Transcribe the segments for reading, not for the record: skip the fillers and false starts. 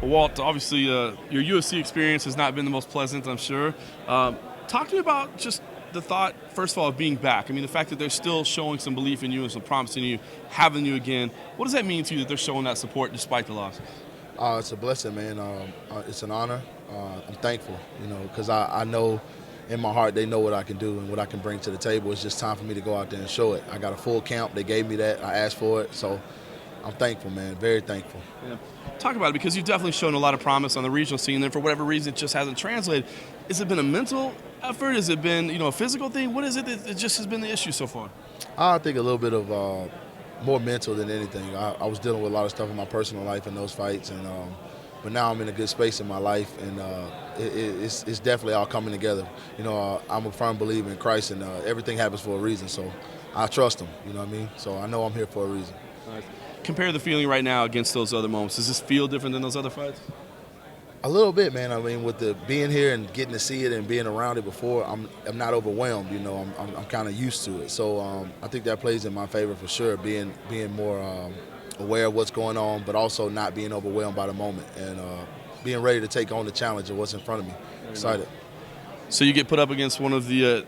Well, Walt, obviously your UFC experience has not been the most pleasant, I'm sure. Talk to me about just the thought, first of all, of being back. I mean, the fact that they're still showing some belief in you and some promise in you, having you again. What does that mean to you that they're showing that support despite the loss? It's a blessing, man. It's an honor. I'm thankful, because I know in my heart they know what I can do and what I can bring to the table. It's just time for me to go out there and show it. I got a full camp. They gave me that. I asked for it. So I'm thankful, man. Very thankful. Yeah. Talk about it because you've definitely shown a lot of promise on the regional scene. And for whatever reason, it just hasn't translated. Has it been a mental effort? Has it been a physical thing? What is it that it just has been the issue so far? I think a little bit of more mental than anything. I was dealing with a lot of stuff in my personal life in those fights, and but now I'm in a good space in my life, and it's definitely all coming together. I'm a firm believer in Christ, and everything happens for a reason. So I trust Him. You know what I mean? So I know I'm here for a reason. Nice. Compare the feeling right now against those other moments. Does this feel different than those other fights? A little bit, man. I mean, with the being here and getting to see it and being around it before, I'm not overwhelmed. I'm kind of used to it. So I think that plays in my favor for sure. Being more aware of what's going on, but also not being overwhelmed by the moment and being ready to take on the challenge of what's in front of me. Excited. So you get put up against one of the,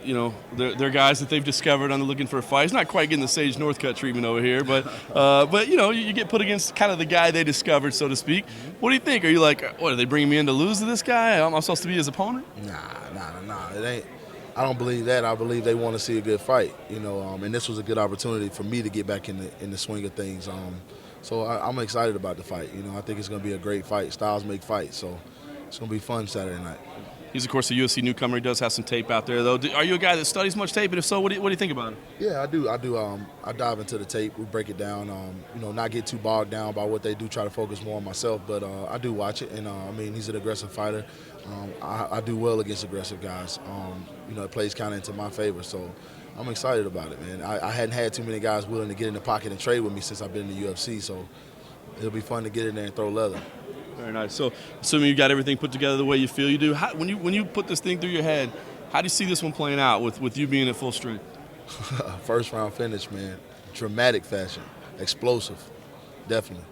their guys that they've discovered on the looking for a fight. He's not quite getting the Sage Northcutt treatment over here, but you get put against kind of the guy they discovered, so to speak. What do you think? Are you like, what, are they bringing me in to lose to this guy? Am I supposed to be his opponent? Nah. It ain't. I don't believe that. I believe they want to see a good fight, and this was a good opportunity for me to get back in the swing of things. So I'm excited about the fight. I think it's going to be a great fight. Styles make fights, so it's going to be fun Saturday night. He's, of course, a UFC newcomer. He does have some tape out there, though. Are you a guy that studies much tape? And if so, what do you think about him? Yeah, I do. I dive into the tape. We break it down. Not get too bogged down by what they do. Try to focus more on myself. But I do watch it. And, he's an aggressive fighter. I do well against aggressive guys. It plays kind of into my favor. So I'm excited about it, man. I hadn't had too many guys willing to get in the pocket and trade with me since I've been in the UFC. So it'll be fun to get in there and throw leather. Very nice. So, assuming you got everything put together the way you feel you do, when you put this thing through your head, how do you see this one playing out with you being at full strength? First round finish, man. Dramatic fashion, explosive, definitely.